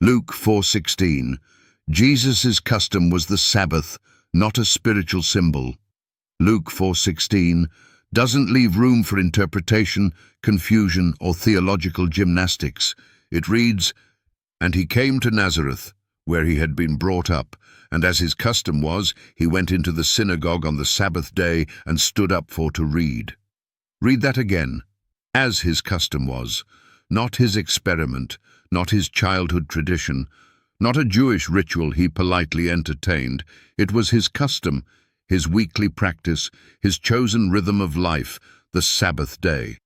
Luke 4:16. Jesus' custom was the Sabbath, not a spiritual symbol. Luke 4:16 doesn't leave room for interpretation, confusion, or theological gymnastics. It reads, "And he came to Nazareth, where he had been brought up, and as his custom was, he went into the synagogue on the Sabbath day and stood up for to read." Read that again. As his custom was, not his experiment, not his childhood tradition, not a Jewish ritual he politely entertained. It was his custom, his weekly practice, his chosen rhythm of life, the Sabbath day.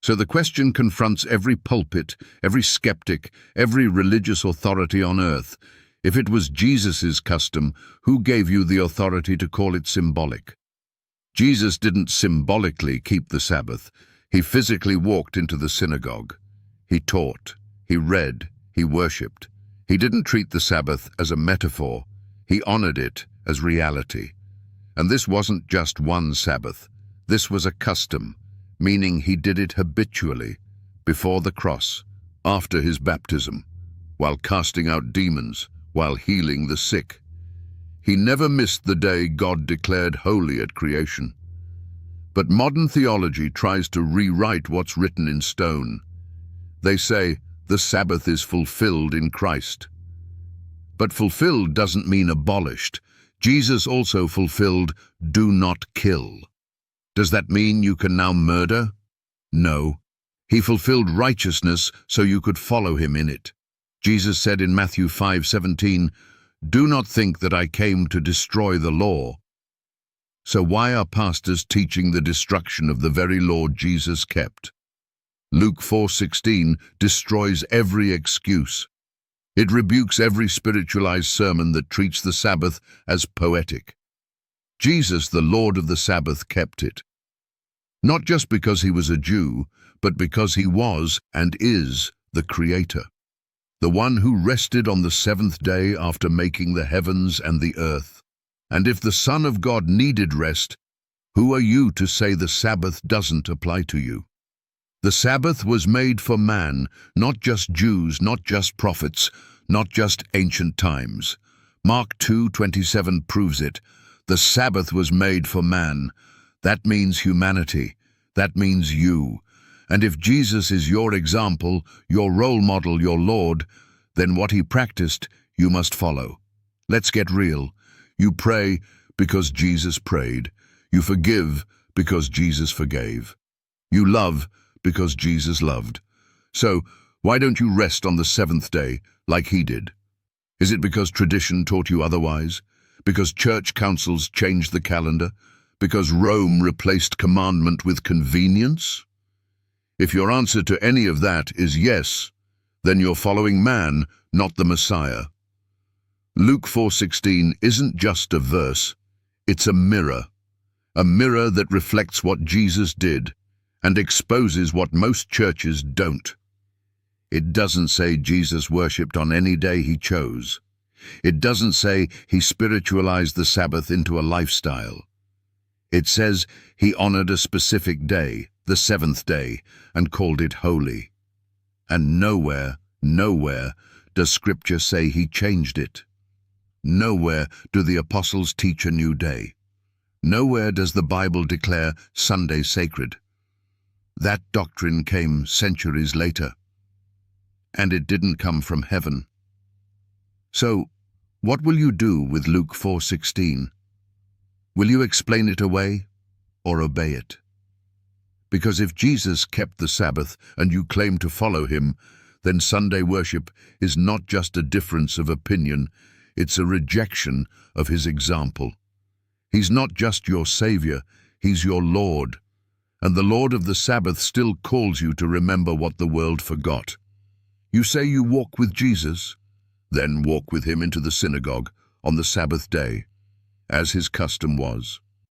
So the question confronts every pulpit, every skeptic, every religious authority on earth. If it was Jesus' custom, who gave you the authority to call it symbolic? Jesus didn't symbolically keep the Sabbath. He physically walked into the synagogue. He taught, he read, he worshipped. He didn't treat the Sabbath as a metaphor. He honored it as reality. And this wasn't just one Sabbath. This was a custom, meaning he did it habitually, before the cross, after his baptism, while casting out demons, while healing the sick. He never missed the day God declared holy at creation. But modern theology tries to rewrite what's written in stone. They say the Sabbath is fulfilled in Christ. But fulfilled doesn't mean abolished. Jesus also fulfilled "do not kill." Does that mean you can now murder? No. He fulfilled righteousness so you could follow him in it. Jesus said in Matthew 5:17, "Do not think that I came to destroy the law." So why are pastors teaching the destruction of the very law Jesus kept? Luke 4:16 destroys every excuse. It rebukes every spiritualized sermon that treats the Sabbath as poetic. Jesus, the Lord of the Sabbath, kept it. Not just because he was a Jew, but because he was and is the Creator. The one who rested on the seventh day after making the heavens and the earth. And if the Son of God needed rest, who are you to say the Sabbath doesn't apply to you? The Sabbath was made for man, not just Jews, not just prophets, not just ancient times. Mark 2:27 proves it. The Sabbath was made for man. That means humanity. That means you. And if Jesus is your example, your role model, your Lord, then what he practiced, you must follow. Let's get real. You pray because Jesus prayed. You forgive because Jesus forgave. You love because Jesus loved. So, why don't you rest on the seventh day like he did? Is it because tradition taught you otherwise? Because church councils changed the calendar? Because Rome replaced commandment with convenience? If your answer to any of that is yes, then you're following man, not the Messiah. Luke 4:16 isn't just a verse, it's a mirror that reflects what Jesus did and exposes what most churches don't. It doesn't say Jesus worshipped on any day he chose. It doesn't say he spiritualized the Sabbath into a lifestyle. It says he honored a specific day, the seventh day, and called it holy. And nowhere does Scripture say he changed it. Nowhere do the apostles teach a new day. Nowhere does the Bible declare Sunday sacred. That doctrine came centuries later, and it didn't come from heaven. So, what will you do with Luke 4:16? Will you explain it away or obey it? Because if Jesus kept the Sabbath and you claim to follow him, then Sunday worship is not just a difference of opinion, it's a rejection of his example. He's not just your Savior, he's your Lord. And the Lord of the Sabbath still calls you to remember what the world forgot. You say you walk with Jesus, then walk with him into the synagogue on the Sabbath day, as his custom was.